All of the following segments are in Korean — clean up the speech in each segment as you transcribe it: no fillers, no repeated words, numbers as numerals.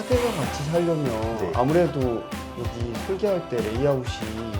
4대가 같이 살려면 네. 아무래도 여기 설계할 때 레이아웃이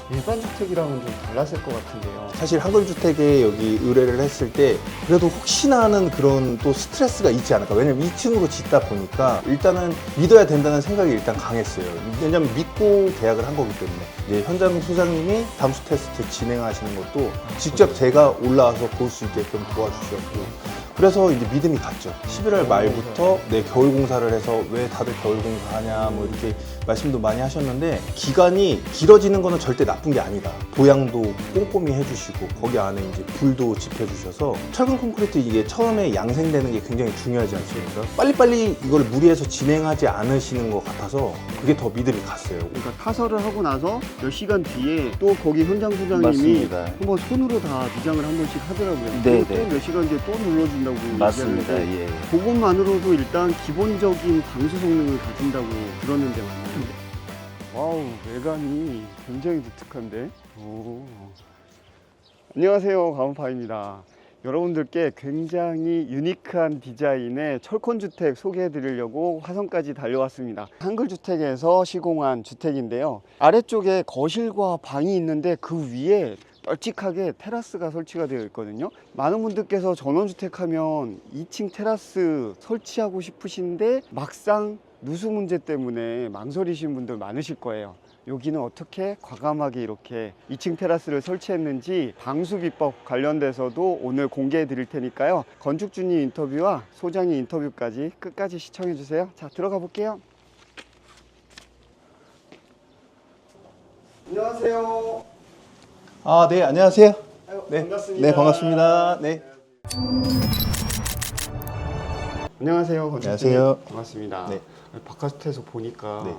일반 주택이랑은 좀 달랐을 것 같은데요. 사실 한글주택에 여기 의뢰를 했을 때 그래도 혹시나 하는 그런 또 스트레스가 있지 않을까. 왜냐면 2층으로 짓다 보니까 일단은 믿어야 된다는 생각이 일단 강했어요. 왜냐면 믿고 계약을 한 거기 때문에. 이제 현장 소장님이 담수 테스트 진행하시는 것도 직접 제가 올라와서 볼 수 있게끔 도와주셨고, 그래서 이제 믿음이 갔죠. 11월 말부터 겨울 공사를 해서 왜 다들 겨울 공사하냐 뭐 이렇게 말씀도 많이 하셨는데, 기간이 길어지는 거는 절대 나쁜 게 아니다. 보양도 꼼꼼히 해주시고 거기 안에 이제 불도 집혀주셔서 철근 콘크리트 이게 처음에 양생되는 게 굉장히 중요하지 않습니까? 빨리빨리 이걸 무리해서 진행하지 않으시는 것 같아서 그게 더 믿음이 갔어요. 그러니까 타설을 하고 나서 몇 시간 뒤에 또 거기 현장 소장님이 맞습니다. 한번 손으로 다 미장을 한 번씩 하더라고요. 네, 그리고 네. 또 몇 시간 뒤에 또 눌러준다고 맞습니다. 얘기하는데 예. 그것만으로도 일단 기본적인 방수 성능을 가진다고 들었는데 맞나요? 와우, 외관이 굉장히 독특한데. 오. 안녕하세요, 가문파입니다. 여러분들께 굉장히 유니크한 디자인의 철콘주택 소개해 드리려고 화성까지 달려왔습니다. 한글주택에서 시공한 주택인데요, 아래쪽에 거실과 방이 있는데 그 위에 널찍하게 테라스가 설치가 되어 있거든요. 많은 분들께서 전원주택 하면 2층 테라스 설치하고 싶으신데 막상 누수 문제 때문에 망설이신 분들 많으실 거예요. 여기는 어떻게 과감하게 이렇게 2층 테라스를 설치했는지 방수 비법 관련돼서도 오늘 공개해 드릴 테니까요. 건축주님 인터뷰와 소장님 인터뷰까지 끝까지 시청해 주세요. 자, 들어가 볼게요. 안녕하세요. 아, 네, 안녕하세요. 아유, 네, 반갑습니다. 네, 반갑습니다. 네. 안녕하세요, 건축주님. 안녕하세요. 반갑습니다. 네. 바깥에서 보니까 네.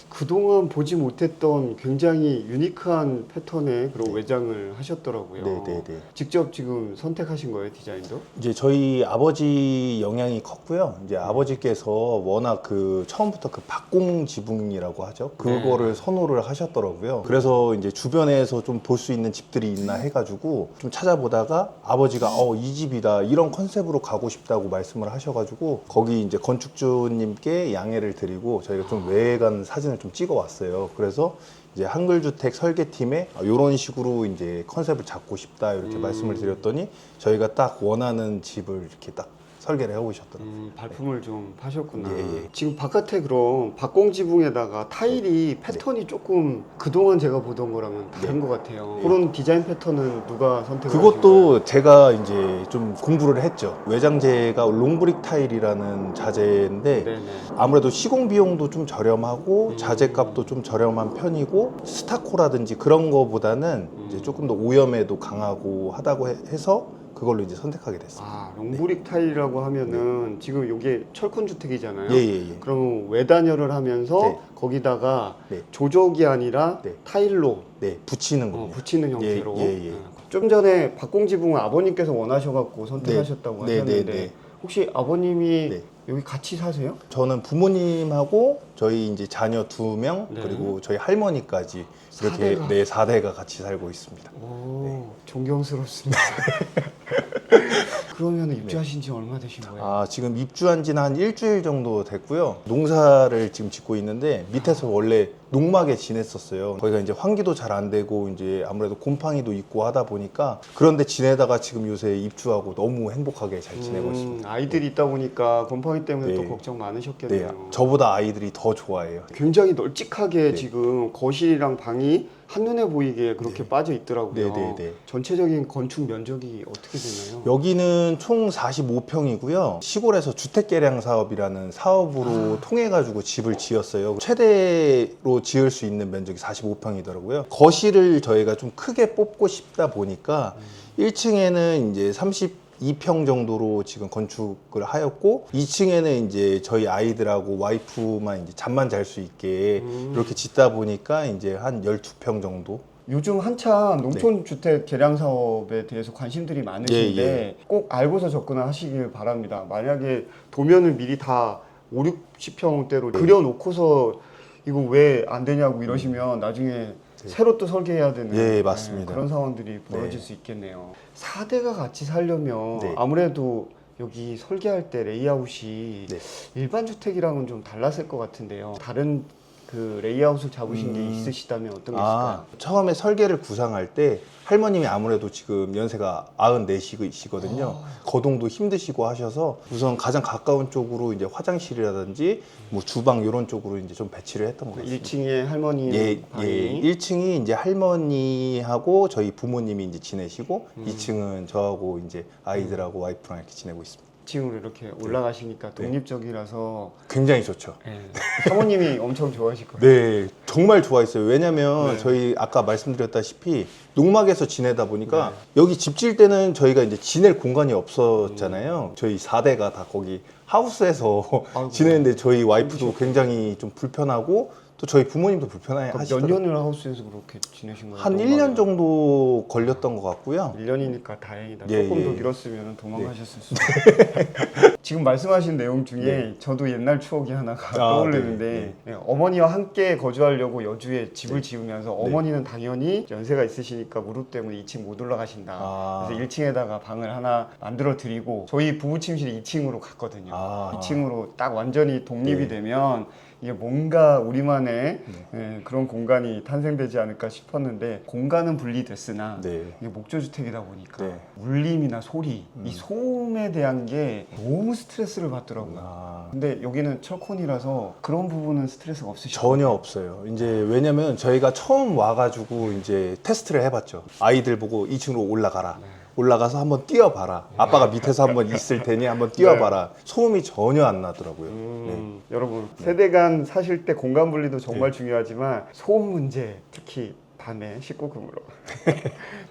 그동안 보지 못했던 굉장히 유니크한 패턴의 그런 외장을 하셨더라고요. 네, 네, 네. 직접 지금 선택하신 거예요, 디자인도? 이제 저희 아버지 영향이 컸고요. 이제 아버지께서 워낙 그 처음부터 그 박공 지붕이라고 하죠. 그거를 선호를 하셨더라고요. 그래서 이제 주변에서 좀 볼 수 있는 집들이 있나 해가지고 좀 찾아보다가 아버지가 이 집이다 이런 컨셉으로 가고 싶다고 말씀을 하셔가지고 거기 이제 건축주님께 양해를 드리고 저희가 좀 외관 사진을 좀 찍어 왔어요. 그래서 이제 한글주택 설계팀에 이런 식으로 이제 컨셉을 잡고 싶다 이렇게 말씀을 드렸더니 저희가 딱 원하는 집을 이렇게 딱 설계를 해오셨더라고요. 발품을 좀 파셨구나. 예, 예. 지금 바깥에 그럼 박공 지붕에다가 타일이 패턴이 조금 그동안 제가 보던 거랑은 다른 것 같아요. 그런 디자인 패턴은 누가 선택하신 거예요? 그것도 제가 이제 좀 공부를 했죠. 외장재가 롱브릭 타일이라는 자재인데 네네. 아무래도 시공 비용도 좀 저렴하고 자재값도 좀 저렴한 편이고 스타코라든지 그런 거보다는 이제 조금 더 오염에도 강하고 하다고 해서 그걸로 이제 선택하게 됐어요. 아, 롱브릭 타일이라고 하면은 지금 이게 철콘 주택이잖아요. 예. 그럼 외단열을 하면서 네. 거기다가 네. 조적이 아니라 네. 타일로 네, 붙이는 겁니다. 붙이는 형태로. 예. 좀 전에 박공 지붕을 아버님께서 원하셔갖고 선택하셨다고 네. 하셨는데 네. 혹시 아버님이 네. 여기 같이 사세요? 저는 부모님하고 저희 이제 자녀 2명 네. 그리고 저희 할머니까지 이렇게 4대가. 네 4대가 같이 살고 있습니다. 오, 존경스럽습니다. 그러면 입주하신 지 얼마 되신 거예요? 아, 지금 입주한 지는 한 일주일 정도 됐고요. 농사를 지금 짓고 있는데 밑에서 원래 농막에 지냈었어요. 거기가 이제 환기도 잘 안 되고 이제 아무래도 곰팡이도 있고 하다 보니까 그런데 지내다가 지금 요새 입주하고 너무 행복하게 잘 지내고 있습니다. 아이들이 있다 보니까 곰팡이 때문에 네. 또 걱정 많으셨겠네요. 네, 저보다 아이들이 더 좋아해요. 굉장히 널찍하게 네. 지금 거실이랑 방이 한눈에 보이게 그렇게 빠져 있더라고요. 네. 전체적인 건축 면적이 어떻게 되나요? 여기는 총 45평이고요. 시골에서 주택개량 사업이라는 사업으로 통해 가지고 집을 지었어요. 최대로 지을 수 있는 면적이 45평이더라고요. 거실을 저희가 좀 크게 뽑고 싶다 보니까 1층에는 이제 32평 정도로 지금 건축을 하였고 2층에는 이제 저희 아이들하고 와이프만 이제 잠만 잘 수 있게 이렇게 짓다 보니까 이제 한 12평 정도. 요즘 한참 농촌주택 개량 사업에 대해서 관심들이 많으신데 예. 꼭 알고서 접근하시길 바랍니다. 만약에 도면을 미리 다 5, 60평대로 그려놓고서 이거 왜 안 되냐고 이러시면 나중에 새로 또 설계해야 되는 예, 맞습니다. 그런 상황들이 벌어질 수 있겠네요. 4대가 같이 살려면 네. 아무래도 여기 설계할 때 레이아웃이 네. 일반 주택이랑은 좀 달랐을 것 같은데요. 다른 그 레이아웃을 잡으신 게 있으시다면 어떤 게 있을까요? 처음에 설계를 구상할 때 할머님이 아무래도 지금 연세가 94시거든요. 거동도 힘드시고 하셔서 우선 가장 가까운 쪽으로 이제 화장실이라든지 뭐 주방 이런 쪽으로 이제 좀 배치를 했던 것 같습니다. 1층에 할머니 방이 1층이 이제 할머니하고 저희 부모님이 이제 지내시고 2층은 저하고 이제 아이들하고 와이프랑 이렇게 지내고 있습니다. 2층으로 이렇게 올라가시니까 독립적이라서 굉장히 좋죠. 사모님이 엄청 좋아하실 거예요. 네, 정말 좋아했어요. 왜냐면 네. 저희 아까 말씀드렸다시피 농막에서 지내다 보니까 여기 집 질 때는 저희가 이제 지낼 공간이 없었잖아요. 저희 4대가 다 거기 하우스에서 아이고. 지내는데 저희 와이프도 굉장히 좀 불편하고 또 저희 부모님도 불편해 몇 하시더라고요. 년을 하우스에서 그렇게 지내신 거예요? 한 1년 정도 걸렸던 것 같고요. 1년이니까 다행이다. 예, 조금 더 예. 길었으면 도망가셨을 수도 있어요. 지금 말씀하신 내용 중에 네. 저도 옛날 추억이 하나가 아, 떠오르는데 네, 어머니와 함께 거주하려고 여주에 집을 지으면서 어머니는 당연히 연세가 있으시니까 무릎 때문에 2층 못 올라가신다. 그래서 1층에다가 방을 하나 만들어 드리고 저희 부부 침실이 2층으로 갔거든요. 2층으로 딱 완전히 독립이 네. 되면 이게 뭔가 우리만의 그런 공간이 탄생되지 않을까 싶었는데 공간은 분리됐으나 네. 이게 목조주택이다 보니까 네. 울림이나 소리, 이 소음에 대한 게 너무 스트레스를 받더라고요. 근데 여기는 철콘이라서 그런 부분은 스트레스가 없으시죠? 전혀 없어요. 이제 왜냐면 저희가 처음 와가지고 이제 테스트를 해봤죠. 아이들 보고 2층으로 올라가라. 올라가서 한번 뛰어봐라. 아빠가 밑에서 한번 있을 테니 한번 뛰어봐라. 소음이 전혀 안 나더라고요. 네. 여러분 세대 간 사실 때 공간 분리도 정말 중요하지만 소음 문제 특히 밤에 19금으로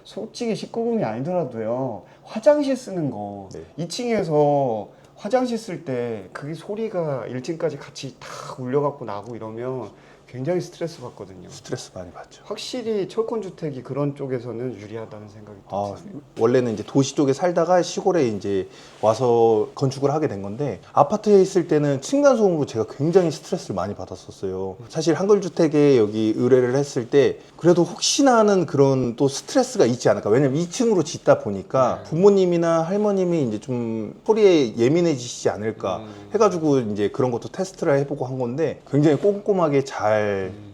솔직히 19금이 아니더라도요 화장실 쓰는 거 네. 2층에서 화장실 쓸 때 그게 소리가 1층까지 같이 탁 울려갖고 나고 이러면 굉장히 스트레스 받거든요. 스트레스 많이 받죠. 확실히 철권 주택이 그런 쪽에서는 유리하다는 생각이 들어요. 원래는 이제 도시 쪽에 살다가 시골에 이제 와서 건축을 하게 된 건데 아파트에 있을 때는 층간 소음으로 제가 굉장히 스트레스를 많이 받았었어요. 사실 한글 주택에 여기 의뢰를 했을 때 그래도 혹시나 하는 그런 또 스트레스가 있지 않을까. 왜냐면 2층으로 짓다 보니까 부모님이나 할머님이 이제 좀 소리에 예민해지시지 않을까 해가지고 이제 그런 것도 테스트를 해보고 한 건데 굉장히 꼼꼼하게 잘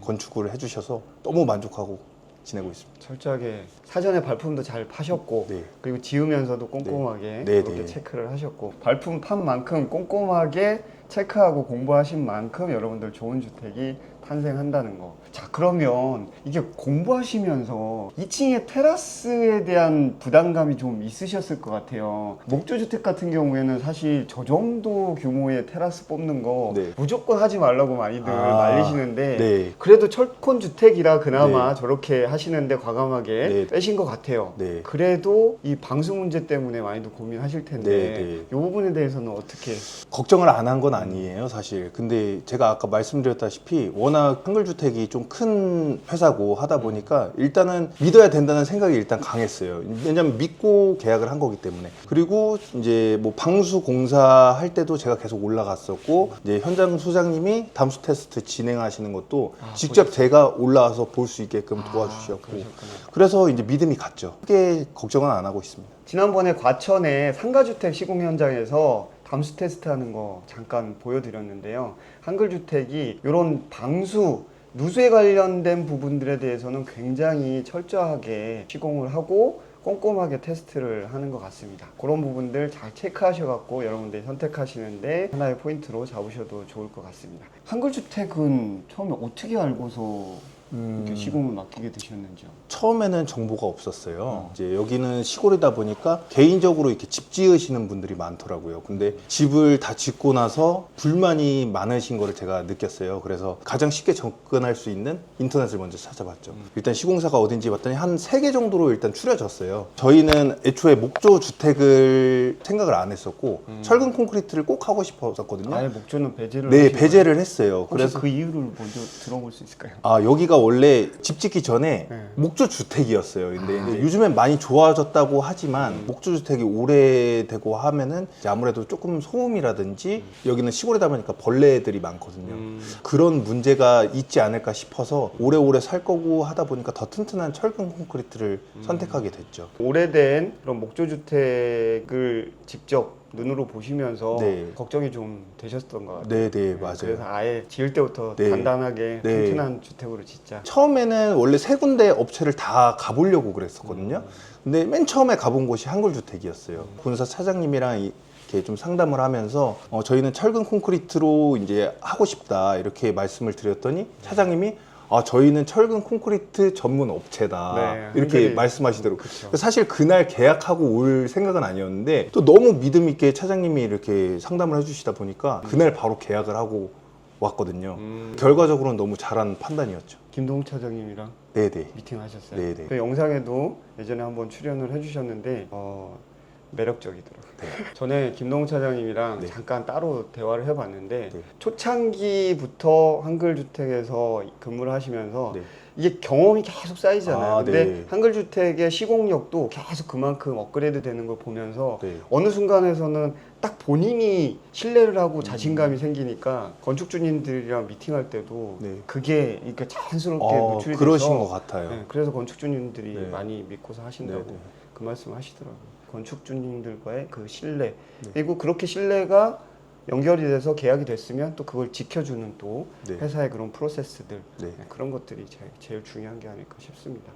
건축을 해주셔서 너무 만족하고 지내고 있습니다. 철저하게 사전에 발품도 잘 파셨고 네. 그리고 지으면서도 꼼꼼하게 네, 그렇게 네. 체크를 하셨고 발품 판 만큼 꼼꼼하게 체크하고 공부하신 만큼 여러분들 좋은 주택이 탄생한다는 거. 자, 그러면 이게 공부하시면서 2층의 테라스에 대한 부담감이 좀 있으셨을 것 같아요. 목조주택 같은 경우에는 사실 저 정도 규모의 테라스 뽑는 거 네. 무조건 하지 말라고 많이들 말리시는데 네. 그래도 철콘 주택이라 그나마 저렇게 하시는데 과감하게 네. 빼신 것 같아요. 네. 그래도 이 방수 문제 때문에 많이들 고민하실 텐데 네. 이 부분에 대해서는 어떻게? 걱정을 안 한 건 아니에요, 사실. 근데 제가 아까 말씀드렸다시피 워낙 한글주택이 좀 큰 회사고 하다 보니까 일단은 믿어야 된다는 생각이 일단 강했어요. 왜냐면 믿고 계약을 한 거기 때문에. 그리고 이제 뭐 방수 공사할 때도 제가 계속 올라갔었고 이제 현장 소장님이 담수 테스트 진행하시는 것도 직접 제가 올라와서 볼 수 있게끔 도와주셨고 그러셨구나. 그래서 이제 믿음이 갔죠. 크게 걱정은 안 하고 있습니다. 지난번에 과천의 상가주택 시공 현장에서 담수 테스트 하는 거 잠깐 보여드렸는데요. 한글주택이 이런 방수, 누수에 관련된 부분들에 대해서는 굉장히 철저하게 시공을 하고 꼼꼼하게 테스트를 하는 것 같습니다. 그런 부분들 잘 체크하셔갖고 여러분들이 선택하시는데 하나의 포인트로 잡으셔도 좋을 것 같습니다. 한글주택은 처음에 어떻게 알고서 이렇게 시공을 맡기게 되셨는지요? 처음에는 정보가 없었어요. 이제 여기는 시골이다 보니까 개인적으로 이렇게 집 지으시는 분들이 많더라고요. 근데 집을 다 짓고 나서 불만이 많으신 거를 제가 느꼈어요. 그래서 가장 쉽게 접근할 수 있는 인터넷을 먼저 찾아봤죠. 일단 시공사가 어딘지 봤더니 한 3개 정도로 일단 추려졌어요. 저희는 애초에 목조 주택을 생각을 안 했었고 철근 콘크리트를 꼭 하고 싶었었거든요. 아예 목조는 배제를 네, 하신 거예요? 배제를 했어요. 혹시 그래서 그 이유를 먼저 들어볼 수 있을까요? 여기가 원래 집 짓기 전에 네. 목조 주택이었어요. 근데 이제 요즘엔 많이 좋아졌다고 하지만 목조 주택이 오래되고 하면은 이제 아무래도 조금 소음이라든지 여기는 시골이다 보니까 벌레들이 많거든요. 그런 문제가 있지 않을까 싶어서 오래오래 살 거고 하다 보니까 더 튼튼한 철근 콘크리트를 선택하게 됐죠. 오래된 그런 목조주택을 직접 눈으로 보시면서 네. 걱정이 좀 되셨던 것 같아요. 네, 네, 그래서 맞아요. 아예 지을 때부터 네. 단단하게 네. 튼튼한 주택으로 짓자. 처음에는 원래 세 군데 업체를 다 가보려고 그랬었거든요. 근데 맨 처음에 가본 곳이 한글주택이었어요. 본사 차장님이랑 이렇게 좀 상담을 하면서 저희는 철근 콘크리트로 이제 하고 싶다 이렇게 말씀을 드렸더니 차장님이 저희는 철근 콘크리트 전문 업체다 네, 이렇게 한글이 말씀하시더라고요. 그쵸. 사실 그날 계약하고 올 생각은 아니었는데 또 너무 믿음 있게 차장님이 이렇게 상담을 해주시다 보니까 그날 바로 계약을 하고 왔거든요. 결과적으로는 너무 잘한 판단이었죠. 김동욱 차장님이랑 네네. 미팅하셨어요. 네네. 그 영상에도 예전에 한번 출연을 해주셨는데 매력적이더라고요. 네. 전에 김동욱 차장님이랑 네. 잠깐 따로 대화를 해봤는데 네. 초창기부터 한글주택에서 근무를 하시면서 네. 이게 경험이 계속 쌓이잖아요. 근데 네. 한글주택의 시공력도 계속 그만큼 업그레이드 되는 걸 보면서 네. 어느 순간에서는 딱 본인이 신뢰를 하고 자신감이 생기니까 건축주님들이랑 미팅할 때도 네. 그게 이렇게 자연스럽게 노출이 그러신 돼서 것 같아요. 네, 그래서 건축주님들이 네. 많이 믿고서 하신다고 네, 네. 그 말씀 하시더라고요. 건축주님들과의 그 신뢰 네. 그리고 그렇게 신뢰가 연결이 돼서 계약이 됐으면 또 그걸 지켜주는 또 네. 회사의 그런 프로세스들 네. 그런 것들이 제일 중요한 게 아닐까 싶습니다.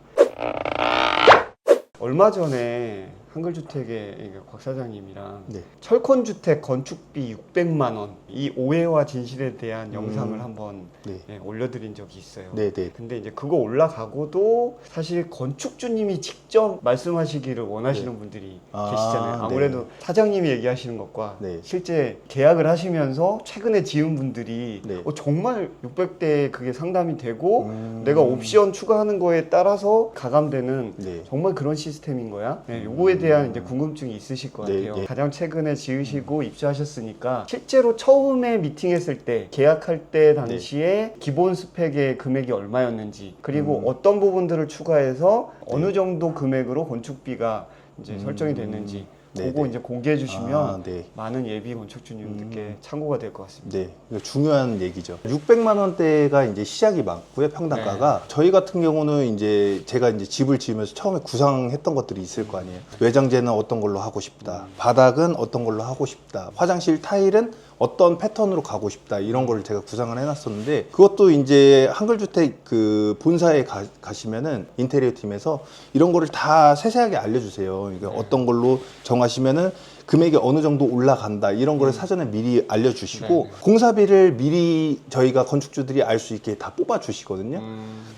얼마 전에 한글주택의 곽 사장님이랑 네. 철콘주택 건축비 600만 원 이 오해와 진실에 대한 영상을 한번 네. 올려드린 적이 있어요. 네네. 근데 이제 그거 올라가고도 사실 건축주님이 직접 말씀하시기를 원하시는 분들이 계시잖아요. 아무래도 네. 사장님이 얘기하시는 것과 네. 실제 계약을 하시면서 최근에 지은 분들이 네. 정말 600대에 그게 상담이 되고 음. 내가 옵션 추가하는 거에 따라서 가감되는 네. 정말 그런 시스템인 거야? 네, 요거에 대한 이제 궁금증이 있으실 것 네, 같아요. 네. 가장 최근에 지으시고 입주하셨으니까 실제로 처음에 미팅했을 때 계약할 때 당시에 기본 스펙의 금액이 얼마였는지 그리고 어떤 부분들을 추가해서 어느 정도 금액으로 건축비가 이제 설정이 됐는지 네, 그거 네. 이제 공개해 주시면 네. 많은 예비 건축주님들께 참고가 될 것 같습니다. 네, 이거 중요한 얘기죠. 600만 원대가 이제 시작이 많고요, 평당가가. 저희 같은 경우는 이제 제가 이제 집을 지으면서 처음에 구상했던 것들이 있을 거 아니에요. 외장재는 어떤 걸로 하고 싶다. 바닥은 어떤 걸로 하고 싶다. 화장실 타일은 어떤 패턴으로 가고 싶다. 이런 거를 제가 구상을 해놨었는데 그것도 이제 한글주택 그 본사에 가시면은 인테리어 팀에서 이런 거를 다 세세하게 알려주세요. 그러니까 어떤 걸로 정하시면은 금액이 어느 정도 올라간다 이런 거를 사전에 미리 알려주시고 공사비를 미리 저희가 건축주들이 알 수 있게 다 뽑아주시거든요.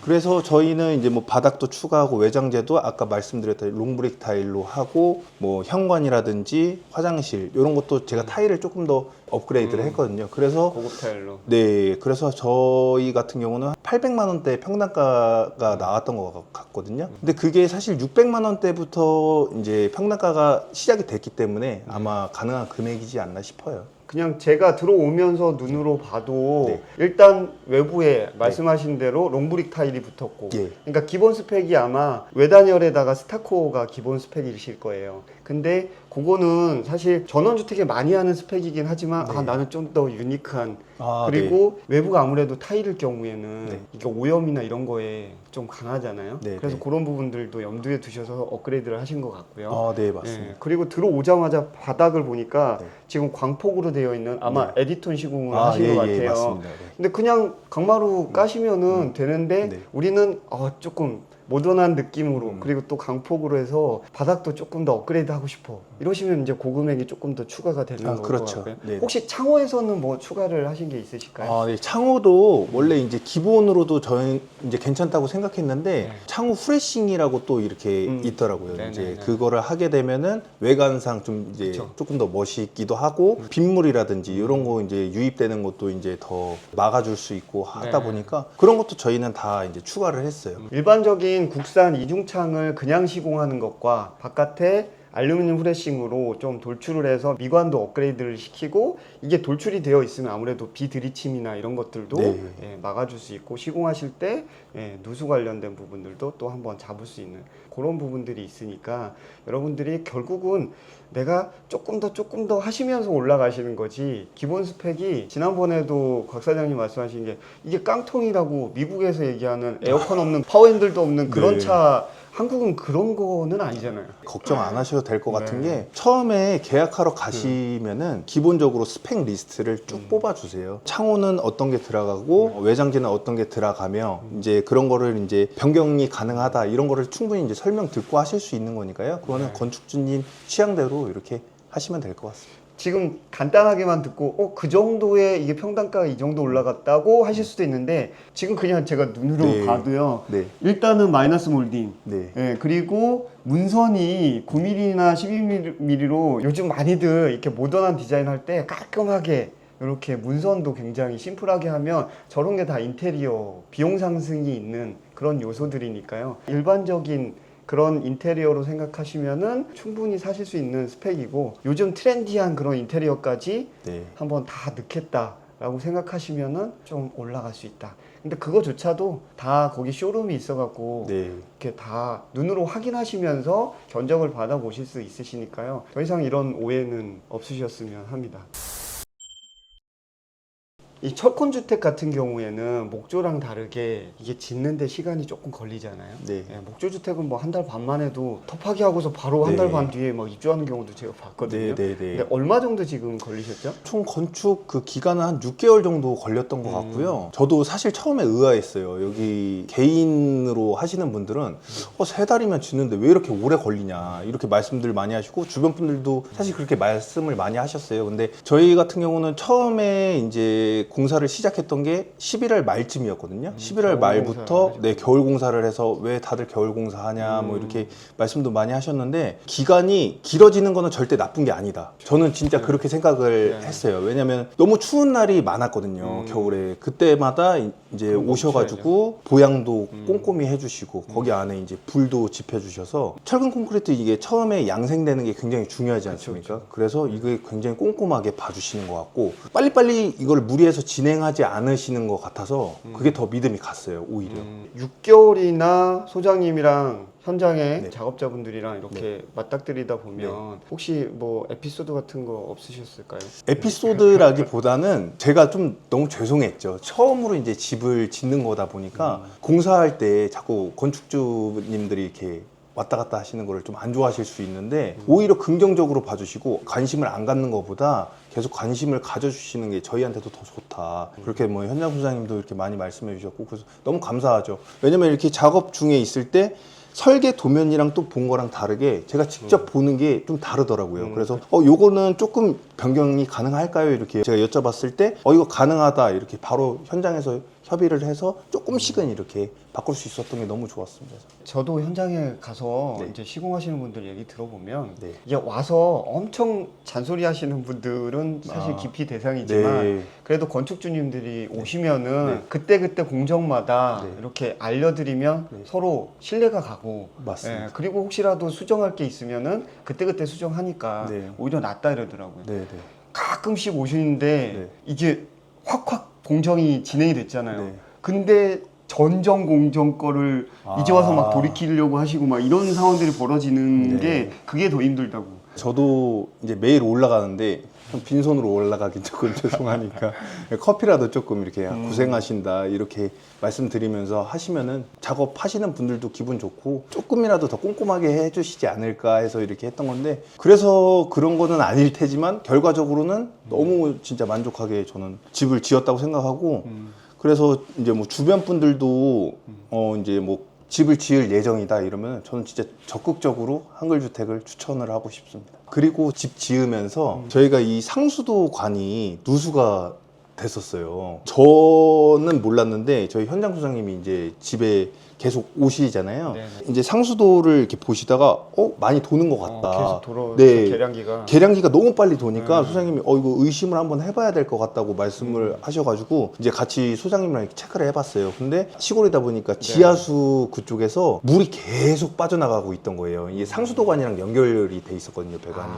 그래서 저희는 이제 뭐 바닥도 추가하고 외장재도 아까 말씀드렸던 롱브릭 타일로 하고 뭐 현관이라든지 화장실 이런 것도 제가 타일을 조금 더 업그레이드를 했거든요. 그래서 고급 타일로. 네, 그래서 저희 같은 경우는 800만 원대 평당가가 나왔던 것 같거든요. 근데 그게 사실 600만 원대부터 이제 평당가가 시작이 됐기 때문에 아마 가능한 금액이지 않나 싶어요. 그냥 제가 들어오면서 눈으로 봐도 네. 일단 외부에 말씀하신 대로 롱브릭 타일이 붙었고 예. 그러니까 기본 스펙이 아마 외단열에다가 스타코가 기본 스펙이실 거예요. 근데 그거는 사실 전원주택에 많이 하는 스펙이긴 하지만 나는 좀 더 유니크한 그리고 외부가 아무래도 타일일 경우에는 네. 이게 오염이나 이런 거에 좀 강하잖아요. 네, 그래서 네. 그런 부분들도 염두에 두셔서 업그레이드를 하신 것 같고요. 네, 맞습니다. 예, 그리고 들어오자마자 바닥을 보니까 네. 지금 광폭으로 되어 있는 아마 에디톤 시공을 하신 예, 것 예, 같아요. 맞습니다. 네. 근데 그냥 강마루 까시면은 되는데 네. 우리는 조금 모던한 느낌으로 그리고 또 강폭으로 해서 바닥도 조금 더 업그레이드 하고 싶어 이러시면 이제 고금액이 조금 더 추가가 되는 것 그렇죠. 같고요. 네네. 혹시 창호에서는 뭐 추가를 하신 게 있으실까요? 네. 창호도 원래 이제 기본으로도 저는 이제 괜찮다고 생각했는데 창호 후레싱이라고 또 이렇게 있더라고요. 네네네. 이제 그거를 하게 되면은 외관상 좀 이제 그쵸. 조금 더 멋있기도 하고 빗물이라든지 이런 거 이제 유입되는 것도 이제 더 막아줄 수 있고 하다 네. 보니까 그런 것도 저희는 다 이제 추가를 했어요. 일반적인 국산 이중창을 그냥 시공하는 것과 바깥에 알루미늄 후레싱으로 좀 돌출을 해서 미관도 업그레이드를 시키고 이게 돌출이 되어 있으면 아무래도 비들이침이나 이런 것들도 네. 막아줄 수 있고 시공하실 때 누수 관련된 부분들도 또 한번 잡을 수 있는 그런 부분들이 있으니까 여러분들이 결국은 내가 조금 더 하시면서 올라가시는 거지 기본 스펙이 지난번에도 곽 사장님 말씀하신 게 이게 깡통이라고 미국에서 얘기하는 에어컨 없는 파워핸들도 없는 그런 네. 차 한국은 그런 거는 아니잖아요. 걱정 안 하셔도 될 것 같은 네. 게 처음에 계약하러 가시면은 기본적으로 스펙 리스트를 쭉 뽑아주세요. 창호는 어떤 게 들어가고 외장재는 어떤 게 들어가며 이제 그런 거를 이제 변경이 가능하다 이런 거를 충분히 이제 설명 듣고 하실 수 있는 거니까요. 그거는 네. 건축주님 취향대로 이렇게 하시면 될 것 같습니다. 지금 간단하게만 듣고 그 정도에 이게 평당가가 이 정도 올라갔다고 하실 수도 있는데 지금 그냥 제가 눈으로 네. 봐도요. 네. 일단은 마이너스 몰딩. 네. 예, 그리고 문선이 9mm나 12mm로 요즘 많이들 이렇게 모던한 디자인 할 때 깔끔하게 이렇게 문선도 굉장히 심플하게 하면 저런 게 다 인테리어 비용 상승이 있는 그런 요소들이니까요. 일반적인 그런 인테리어로 생각하시면은 충분히 사실 수 있는 스펙이고 요즘 트렌디한 그런 인테리어까지 네. 한번 다 넣겠다라고 생각하시면은 좀 올라갈 수 있다. 근데 그거조차도 다 거기 쇼룸이 있어갖고 네. 이렇게 다 눈으로 확인하시면서 견적을 받아보실 수 있으시니까요. 더 이상 이런 오해는 없으셨으면 합니다. 이 철콘주택 같은 경우에는 목조랑 다르게 이게 짓는데 시간이 조금 걸리잖아요. 네. 예, 목조주택은 뭐 한 달 반만 해도 터파기 하고서 바로 한 달 네. 반 뒤에 막 입주하는 경우도 제가 봤거든요. 네. 근데 얼마 정도 지금 걸리셨죠? 총 건축 그 기간은 한 6개월 정도 걸렸던 것 같고요. 저도 사실 처음에 의아했어요. 여기 개인으로 하시는 분들은 3달이면 짓는데 왜 이렇게 오래 걸리냐 이렇게 말씀들 많이 하시고 주변 분들도 사실 그렇게 말씀을 많이 하셨어요. 근데 저희 같은 경우는 처음에 이제 공사를 시작했던 게 11월 말쯤이었거든요. 11월 말부터 네, 겨울 공사를 해서 왜 다들 겨울 공사하냐 뭐 이렇게 말씀도 많이 하셨는데 기간이 길어지는 거는 절대 나쁜 게 아니다. 저는 진짜 그렇게 생각을 했어요. 왜냐면 너무 추운 날이 많았거든요. 겨울에. 그때마다 이제 오셔가지고 보양도 꼼꼼히 해주시고 거기 안에 이제 불도 지펴주셔서 철근 콘크리트 이게 처음에 양생되는 게 굉장히 중요하지 않습니까? 그래서 이게 굉장히 꼼꼼하게 봐주시는 것 같고 빨리빨리 이걸 무리해서 진행하지 않으시는 것 같아서 그게 더 믿음이 갔어요. 오히려. 6개월이나 소장님이랑 현장에 네. 작업자분들이랑 이렇게 맞닥뜨리다 보면 혹시 뭐 에피소드 같은 거 없으셨을까요? 에피소드라기보다는 제가 좀 너무 죄송했죠. 처음으로 이제 집을 짓는 거다 보니까 공사할 때 자꾸 건축주님들이 이렇게 왔다 갔다 하시는 거를 좀 안 좋아하실 수 있는데 오히려 긍정적으로 봐주시고 관심을 안 갖는 것보다 계속 관심을 가져주시는 게 저희한테도 더 좋다. 그렇게 뭐 현장 소장님도 이렇게 많이 말씀해 주셨고 그래서 너무 감사하죠. 왜냐면 이렇게 작업 중에 있을 때 설계 도면이랑 또 본 거랑 다르게 제가 직접 보는 게 좀 다르더라고요. 그래서 요거는 조금 변경이 가능할까요? 이렇게 제가 여쭤봤을 때 이거 가능하다 이렇게 바로 현장에서 협의를 해서 조금씩은 이렇게 바꿀 수 있었던 게 너무 좋았습니다. 저도 현장에 가서 네. 이제 시공하시는 분들 얘기 들어보면 네. 이게 와서 엄청 잔소리 하시는 분들은 사실 기피 대상이지만 네. 그래도 건축주님들이 오시면은 그때그때 공정마다 네. 이렇게 알려드리면 서로 신뢰가 가고 맞습니다. 예, 그리고 혹시라도 수정할 게 있으면은 그때그때 수정하니까 네. 오히려 낫다 이러더라고요. 네, 네. 가끔씩 오시는데 네. 이게 확확 공정이 진행이 됐잖아요. 네. 근데 전정 공정 거를 이제 와서 막 돌이키려고 하시고 막 이런 상황들이 벌어지는 네. 게 그게 더 힘들다고. 저도 이제 매일 올라가는데 좀 빈손으로 올라가긴 조금 죄송하니까 커피라도 조금 이렇게 고생하신다 이렇게 말씀드리면서 하시면은 작업하시는 분들도 기분 좋고 조금이라도 더 꼼꼼하게 해주시지 않을까 해서 이렇게 했던 건데 그래서 그런 거는 아닐 테지만 결과적으로는 너무 진짜 만족하게 저는 집을 지었다고 생각하고 그래서 이제 뭐 주변 분들도 이제 뭐 집을 지을 예정이다 이러면 저는 진짜 적극적으로 한글주택을 추천을 하고 싶습니다. 그리고 집 지으면서 저희가 이 상수도관이 누수가 됐었어요. 저는 몰랐는데 저희 현장 소장님이 이제 집에 계속 오시잖아요. 네네. 이제 상수도를 이렇게 보시다가 많이 도는 것 같다. 계속 돌아 네. 계량기가. 계량기가 너무 빨리 도니까 소장님이 이거 의심을 한번 해봐야 될 것 같다고 말씀을 하셔가지고 이제 같이 소장님이랑 이렇게 체크를 해봤어요. 근데 시골이다 보니까 지하수 그쪽에서 물이 계속 빠져나가고 있던 거예요. 이게 상수도관이랑 연결이 돼 있었거든요, 배관이.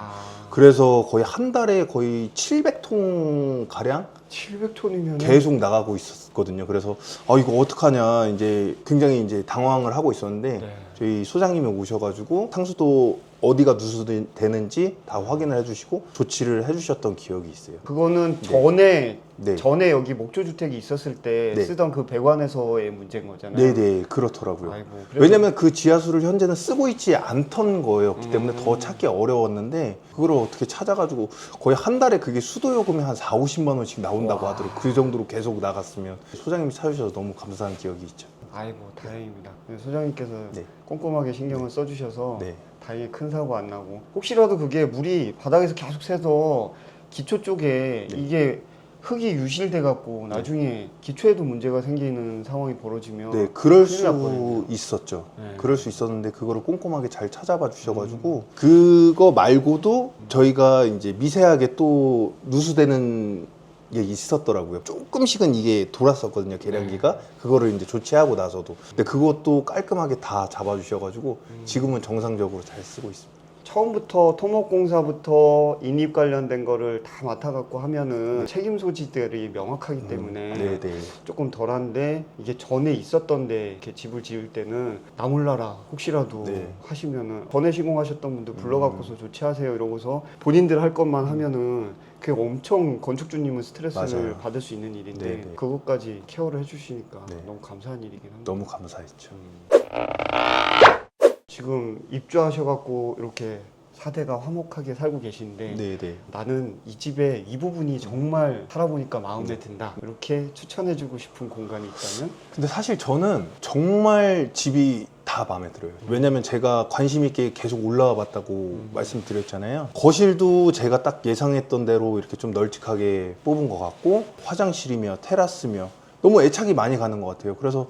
그래서 거의 한 달에 거의 700통 가량 700톤이면 계속 나가고 있었거든요. 그래서 이거 어떡하냐 이제 굉장히 이제 당황을 하고 있었는데 네. 저희 소장님이 오셔가지고 상수도 어디가 누수되는지 다 확인을 해주시고 조치를 해주셨던 기억이 있어요. 그거는 전에 여기 목조주택이 있었을 때 쓰던 그 배관에서의 문제인 거잖아요. 네네, 그렇더라고요. 아이고, 왜냐면 그 지하수를 현재는 쓰고 있지 않던 거였기 때문에 더 찾기 어려웠는데 그거를 어떻게 찾아가지고 거의 한 달에 그게 수도요금이 한 4, 50만 원씩 나온다고 하더라고요. 그 정도로 계속 나갔으면. 소장님이 찾으셔서 너무 감사한 기억이 있죠. 아이고, 다행입니다. 소장님께서 네. 꼼꼼하게 신경을 써주셔서 네. 다행히 큰 사고 안 나고, 혹시라도 그게 물이 바닥에서 계속 새서 기초 쪽에 이게 흙이 유실돼 갖고 나중에 기초에도 문제가 생기는 상황이 벌어지면 네, 그럴 큰일 수 났거든요. 있었죠. 네. 그럴 수 있었는데 그거를 꼼꼼하게 잘 찾아봐 주셔가지고 그거 말고도 저희가 이제 미세하게 또 누수되는 게 있었더라고요. 조금씩은 이게 돌았었거든요, 계량기가. 그거를 이제 조치하고 나서도. 근데 그것도 깔끔하게 다 잡아주셔가지고 지금은 정상적으로 잘 쓰고 있습니다. 처음부터 토목공사부터 인입 관련된 거를 다 맡아갖고 하면은 책임 소지들이 명확하기 때문에 네네. 조금 덜한데, 이게 전에 있었던데 이렇게 집을 지을 때는 나 몰라라 혹시라도 네. 하시면은, 전에 시공하셨던 분들 불러갖고서 조치하세요 이러고서 본인들 할 것만 하면은 그게 엄청 건축주님은 스트레스를 맞아요. 받을 수 있는 일인데 네네. 그것까지 케어를 해주시니까 네. 너무 감사한 일이긴 합니다. 너무 감사했죠. 지금 입주하셔갖고 이렇게 4대가 화목하게 살고 계신데 네네. 나는 이 집의 이 부분이 정말 살아보니까 마음에 든다, 이렇게 추천해주고 싶은 공간이 있다면? 근데 사실 저는 정말 집이 다 마음에 들어요. 왜냐면 제가 관심 있게 계속 올라와 봤다고 말씀드렸잖아요. 거실도 제가 딱 예상했던 대로 이렇게 좀 널찍하게 뽑은 것 같고, 화장실이며 테라스며 너무 애착이 많이 가는 것 같아요. 그래서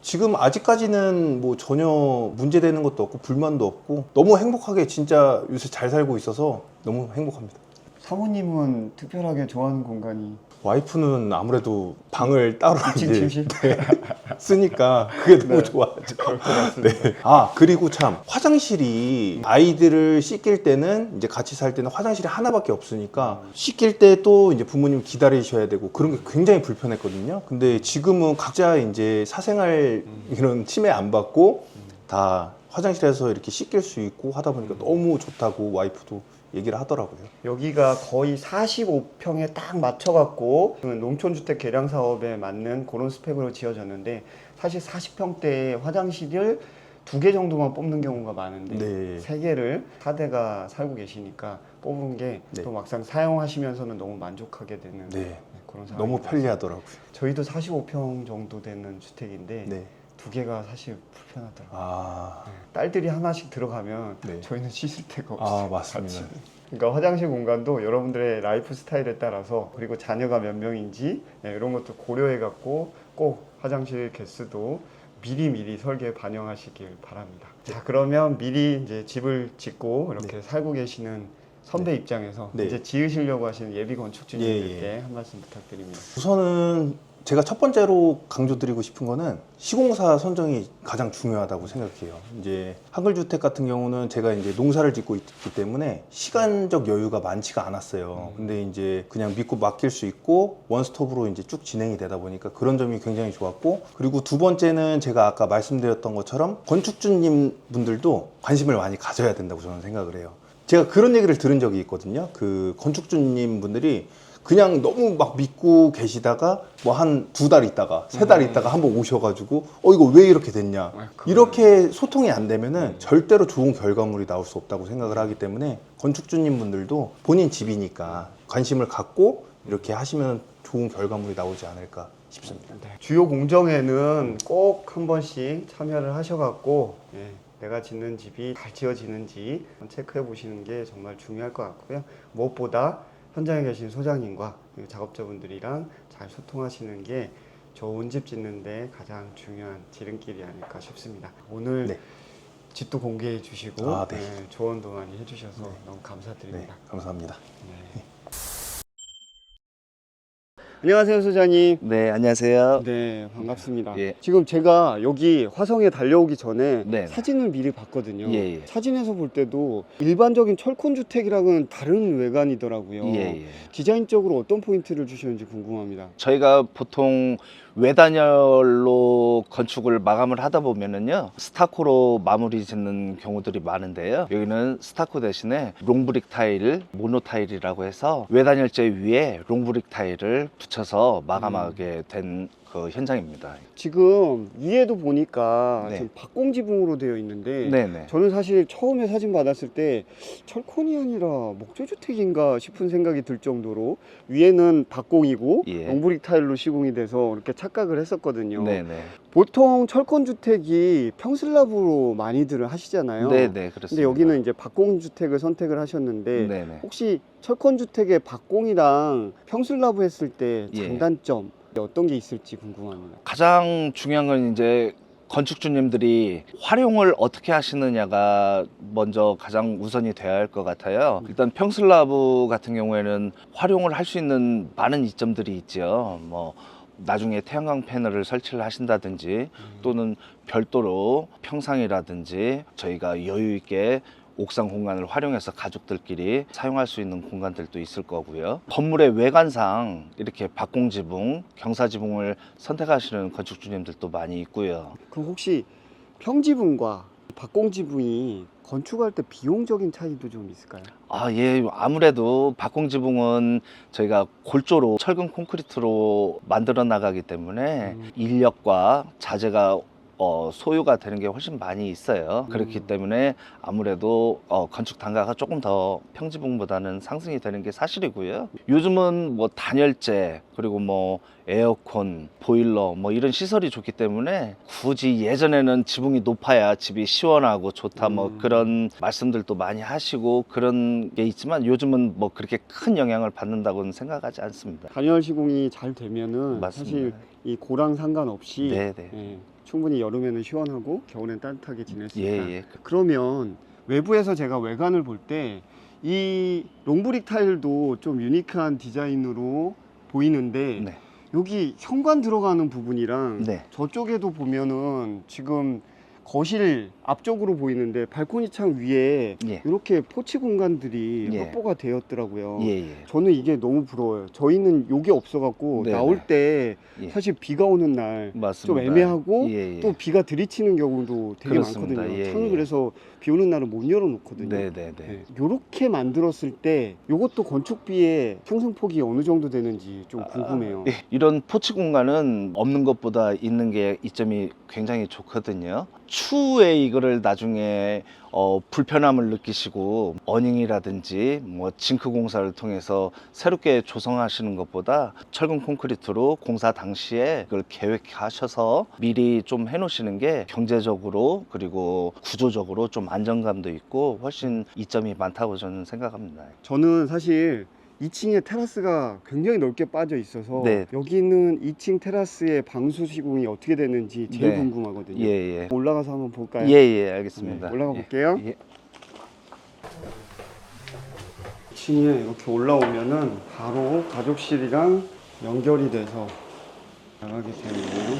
지금 아직까지는 뭐 전혀 문제되는 것도 없고 불만도 없고 너무 행복하게 진짜 요새 잘 살고 있어서 너무 행복합니다. 사모님은 특별하게 좋아하는 공간이? 와이프는 아무래도 방을 따로 2층 이제 침실? 쓰니까 그게 너무 네. 좋아하죠. 그럴 것 같습니다. 네. 아, 그리고 참 화장실이 아이들을 씻길 때는 이제 같이 살 때는 화장실이 하나밖에 없으니까 씻길 때 또 이제 부모님 기다리셔야 되고 그런 게 굉장히 불편했거든요. 근데 지금은 각자 이제 사생활 이런 침해 안 받고 다 화장실에서 이렇게 씻길 수 있고 하다 보니까 너무 좋다고 와이프도 얘기를 하더라고요. 여기가 거의 45평에 딱 맞춰갖고 농촌주택 개량 사업에 맞는 그런 스펙으로 지어졌는데, 사실 40평대의 화장실을 2개 정도만 뽑는 경우가 많은데 네. 3개를 4대가 살고 계시니까 뽑은 게 또 네. 막상 사용하시면서는 너무 만족하게 되는 네. 그런 상황이 너무 편리하더라고요. 저희도 45평 정도 되는 주택인데 네. 2개가 사실 불편하더라고요. 아, 딸들이 하나씩 들어가면 네. 저희는 씻을 데가 없어요. 아 맞습니다. 같이. 그러니까 화장실 공간도 여러분들의 라이프 스타일에 따라서, 그리고 자녀가 몇 명인지 이런 것도 고려해 갖고 꼭 화장실 개수도 미리 설계에 반영하시길 바랍니다. 자, 그러면 미리 이제 집을 짓고 이렇게 살고 계시는 선배 입장에서 네. 이제 지으시려고 하시는 예비 건축주님들께 예, 예. 한 말씀 부탁드립니다. 우선은 제가 첫 번째로 강조드리고 싶은 거는 시공사 선정이 가장 중요하다고 생각해요. 이제 한글주택 같은 경우는 제가 이제 농사를 짓고 있기 때문에 시간적 여유가 많지가 않았어요. 근데 이제 그냥 믿고 맡길 수 있고 원스톱으로 이제 쭉 진행이 되다 보니까 그런 점이 굉장히 좋았고, 그리고 두 번째는 제가 아까 말씀드렸던 것처럼 건축주님 분들도 관심을 많이 가져야 된다고 저는 생각을 해요. 제가 그런 얘기를 들은 적이 있거든요. 그 건축주님 분들이 그냥 너무 막 믿고 계시다가 뭐 한 2달 있다가 3달 있다가 한번 오셔가지고 이거 왜 이렇게 됐냐, 이렇게 소통이 안 되면은 절대로 좋은 결과물이 나올 수 없다고 생각을 하기 때문에 건축주님 분들도 본인 집이니까 관심을 갖고 이렇게 하시면 좋은 결과물이 나오지 않을까 싶습니다. 네. 주요 공정에는 꼭 한 번씩 참여를 하셔갖고 내가 짓는 집이 잘 지어지는지 체크해 보시는 게 정말 중요할 것 같고요. 무엇보다 현장에 계신 소장님과 그리고 작업자분들이랑 잘 소통하시는 게 좋은 집 짓는데 가장 중요한 지름길이 아닐까 싶습니다. 오늘 네. 집도 공개해 주시고 네. 조언도 많이 해주셔서 너무 감사드립니다. 네, 감사합니다. 안녕하세요, 소장님. 네, 안녕하세요. 네, 반갑습니다. 예. 지금 제가 여기 화성에 달려오기 전에 네. 사진을 미리 봤거든요. 예, 예. 사진에서 볼 때도 일반적인 철콘 주택이랑은 다른 외관이더라고요. 예, 예. 디자인적으로 어떤 포인트를 주셨는지 궁금합니다. 저희가 보통 외단열로 건축을 마감을 하다 보면은요, 스타코로 마무리 짓는 경우들이 많은데요. 여기는 스타코 대신에 롱브릭 타일, 모노 타일이라고 해서 외단열재 위에 롱브릭 타일을 붙여서 마감하게 된 그 현장입니다. 지금 위에도 보니까 네. 지금 박공지붕으로 되어 있는데 네네. 저는 사실 처음에 사진 받았을 때 철콘이 아니라 목조주택인가 싶은 생각이 들 정도로 위에는 박공이고 예. 롱브릭 타일로 시공이 돼서 이렇게 착각을 했었거든요. 네네. 보통 철콘주택이 평슬랍으로 많이들 하시잖아요. 네네, 근데 그렇습니다. 여기는 이제 박공주택을 선택을 하셨는데 네네. 혹시 철콘주택의 박공이랑 평슬랍 했을 때 예. 장단점 어떤 게 있을지 궁금합니다. 가장 중요한 건 이제 건축주님들이 활용을 어떻게 하시느냐가 먼저 가장 우선이 돼야 할 것 같아요. 일단 평슬라브 같은 경우에는 활용을 할 수 있는 많은 이점들이 있죠. 뭐 나중에 태양광 패널을 설치를 하신다든지 또는 별도로 평상이라든지 저희가 여유 있게 옥상 공간을 활용해서 가족들끼리 사용할 수 있는 공간들도 있을 거고요. 건물의 외관상 이렇게 박공지붕, 경사지붕을 선택하시는 건축주님들도 많이 있고요. 그럼 혹시 평지붕과 박공지붕이 건축할 때 비용적인 차이도 좀 있을까요? 예, 아무래도 박공지붕은 저희가 골조로 철근 콘크리트로 만들어 나가기 때문에 인력과 자재가 소요가 되는 게 훨씬 많이 있어요. 그렇기 때문에 아무래도 건축 단가가 조금 더 평지붕보다는 상승이 되는 게 사실이고요. 요즘은 뭐 단열재 그리고 뭐 에어컨, 보일러 뭐 이런 시설이 좋기 때문에 굳이 예전에는 지붕이 높아야 집이 시원하고 좋다 뭐 그런 말씀들도 많이 하시고 그런 게 있지만 요즘은 뭐 그렇게 큰 영향을 받는다고는 생각하지 않습니다. 단열 시공이 잘 되면은 맞습니다. 사실 이 고랑 상관없이 네네. 예, 충분히 여름에는 시원하고 겨울엔 따뜻하게 지낼 수 있다. 예. 그러면 외부에서 제가 외관을 볼 때 이 롱브릭 타일도 좀 유니크한 디자인으로 보이는데 네. 여기 현관 들어가는 부분이랑 네. 저쪽에도 보면은 지금 거실 앞쪽으로 보이는데 발코니 창 위에 예. 이렇게 포치 공간들이 예. 확보가 되었더라고요. 예. 저는 이게 너무 부러워요. 저희는 요게 없어갖고 네네. 나올 때 예. 사실 비가 오는 날 좀 맞습니다. 애매하고 예. 또 비가 들이치는 경우도 되게 그렇습니다. 많거든요. 예, 창을 예. 그래서 비 오는 날은 못 열어놓거든요. 네네네. 요렇게 만들었을 때 요것도 건축비의 상승폭이 어느 정도 되는지 좀 궁금해요. 예, 이런 포치 공간은 없는 것보다 있는 게 이점이 굉장히 좋거든요. 추후에 이거를 나중에 불편함을 느끼시고 어닝이라든지 뭐 징크 공사를 통해서 새롭게 조성하시는 것보다 철근 콘크리트로 공사 당시에 그걸 계획하셔서 미리 좀 해놓으시는 게 경제적으로 그리고 구조적으로 좀 안정감도 있고 훨씬 이점이 많다고 저는 생각합니다. 저는 사실 2층에 테라스가 굉장히 넓게 빠져 있어서 네. 여기 있는 2층 테라스의 방수 시공이 어떻게 되는지 제일 네. 궁금하거든요. 예. 올라가서 한번 볼까요? 예, 알겠습니다. 네, 올라가 볼게요. 예. 2층에 이렇게 올라오면은 바로 가족실이랑 연결이 돼서 나가게 되네요.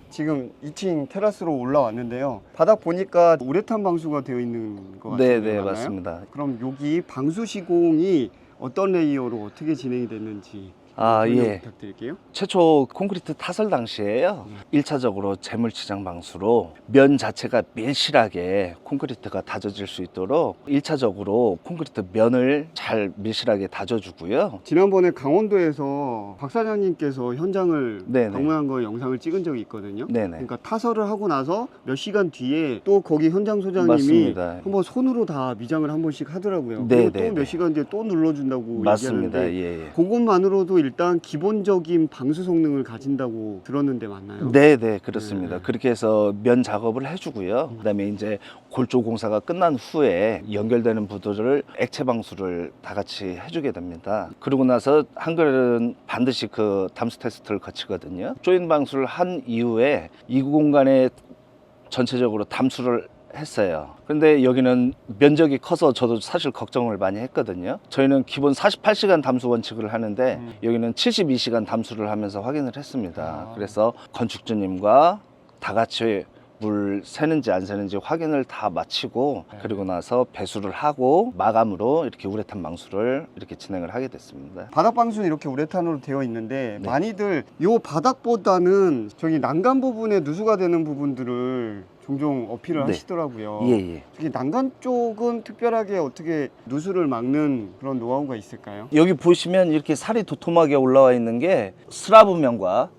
지금 2층 테라스로 올라왔는데요. 바닥 보니까 우레탄 방수가 되어 있는 것 같아요. 네, 맞습니다. 그럼 여기 방수 시공이 어떤 레이어로 어떻게 진행이 됐는지 설명 예. 부탁드릴게요. 최초 콘크리트 타설 당시에요. 1차적으로 재물치장 방수로 면 자체가 밀실하게 콘크리트가 다져질 수 있도록 1차적으로 콘크리트 면을 잘 밀실하게 다져주고요. 지난번에 강원도에서 박 사장님께서 현장을 네네. 방문한 거 영상을 찍은 적이 있거든요. 네네. 그러니까 타설을 하고 나서 몇 시간 뒤에 또 거기 현장 소장님이 맞습니다. 한번 손으로 다 미장을 한 번씩 하더라고요. 네네네. 그리고 또 몇 시간 뒤에 또 눌러준다고 맞습니다. 얘기하는데 예. 그것만으로도 일단 기본적인 방수 성능을 가진다고 들었는데 맞나요? 네, 그렇습니다. 네. 그렇게 해서 면 작업을 해주고요. 그다음에 이제 골조 공사가 끝난 후에 연결되는 부두를 액체 방수를 다 같이 해주게 됩니다. 그러고 나서 한글은 반드시 그 담수 테스트를 거치거든요. 조인 방수를 한 이후에 이 공간에 전체적으로 담수를 했어요. 근데 여기는 면적이 커서 저도 사실 걱정을 많이 했거든요. 저희는 기본 48시간 담수 원칙을 하는데 여기는 72시간 담수를 하면서 확인을 했습니다. 그래서 건축주님과 다 같이 물 새는지 안 새는지 확인을 다 마치고 네. 그리고 나서 배수를 하고 마감으로 이렇게 우레탄 방수를 이렇게 진행을 하게 됐습니다. 바닥 방수는 이렇게 우레탄으로 되어 있는데 네. 많이들 요 바닥보다는 저기 난간 부분에 누수가 되는 부분들을 종종 어필을 네. 하시더라고요. 예. 특히 난간 쪽은 특별하게 어떻게 누수를 막는 그런 노하우가 있을까요? 여기 보시면 이렇게 살이 도톰하게 올라와 있는 게 스라브면과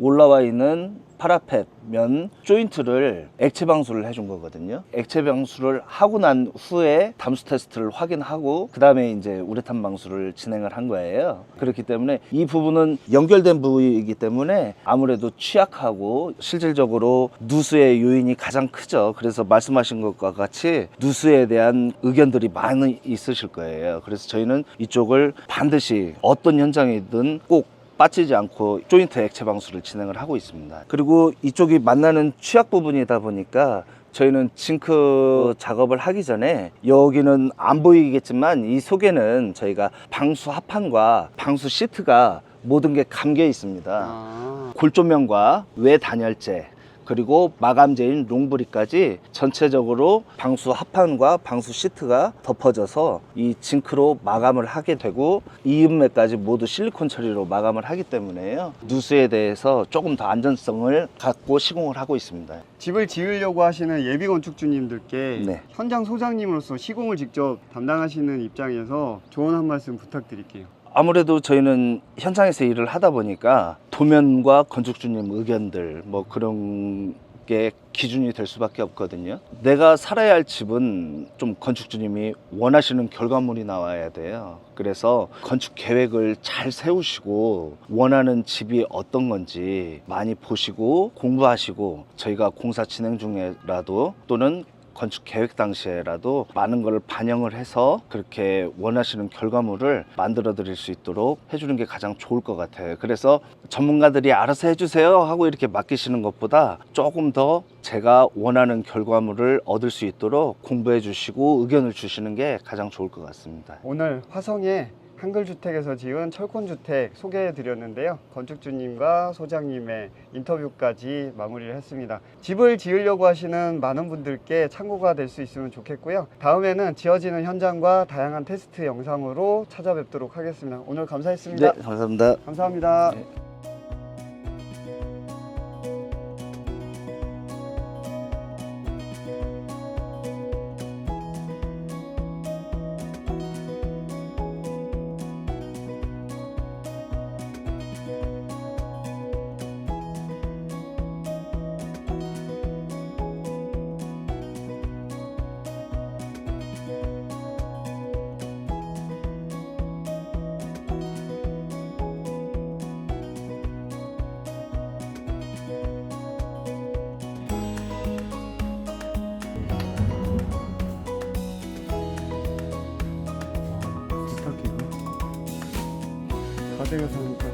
올라와 있는 파라펫 면 조인트를 액체 방수를 해준 거거든요. 액체 방수를 하고 난 후에 담수 테스트를 확인하고 그 다음에 이제 우레탄 방수를 진행을 한 거예요. 그렇기 때문에 이 부분은 연결된 부위이기 때문에 아무래도 취약하고 실질적으로 누수의 요인이 가장 크죠. 그래서 말씀하신 것과 같이 누수에 대한 의견들이 많이 있으실 거예요. 그래서 저희는 이쪽을 반드시 어떤 현장이든 꼭 빠지지 않고 조인트 액체 방수를 진행을 하고 있습니다. 그리고 이쪽이 만나는 취약 부분이다 보니까 저희는 징크 작업을 하기 전에 여기는 안 보이겠지만 이 속에는 저희가 방수 합판과 방수 시트가 모든 게 감겨 있습니다. 아, 골조면과 외 단열재 그리고 마감재인 롱브리까지 전체적으로 방수 합판과 방수 시트가 덮어져서 이 징크로 마감을 하게 되고 이음매까지 모두 실리콘 처리로 마감을 하기 때문에요. 누수에 대해서 조금 더 안전성을 갖고 시공을 하고 있습니다. 집을 지으려고 하시는 예비 건축주님들께 네. 현장 소장님으로서 시공을 직접 담당하시는 입장에서 조언 한 말씀 부탁드릴게요. 아무래도 저희는 현장에서 일을 하다 보니까 도면과 건축주님 의견들 뭐 그런 게 기준이 될 수밖에 없거든요. 내가 살아야 할 집은 좀 건축주님이 원하시는 결과물이 나와야 돼요. 그래서 건축 계획을 잘 세우시고 원하는 집이 어떤 건지 많이 보시고 공부하시고 저희가 공사 진행 중에라도 또는 건축 계획 당시에라도 많은 걸 반영을 해서 그렇게 원하시는 결과물을 만들어 드릴 수 있도록 해주는 게 가장 좋을 것 같아요. 그래서 전문가들이 알아서 해주세요 하고 이렇게 맡기시는 것보다 조금 더 제가 원하는 결과물을 얻을 수 있도록 공부해 주시고 의견을 주시는 게 가장 좋을 것 같습니다. 오늘 화성의 한글주택에서 지은 철콘주택 소개해 드렸는데요. 건축주님과 소장님의 인터뷰까지 마무리를 했습니다. 집을 지으려고 하시는 많은 분들께 참고가 될 수 있으면 좋겠고요. 다음에는 지어지는 현장과 다양한 테스트 영상으로 찾아뵙도록 하겠습니다. 오늘 감사했습니다. 네, 감사합니다. 감사합니다. 네. 가격에서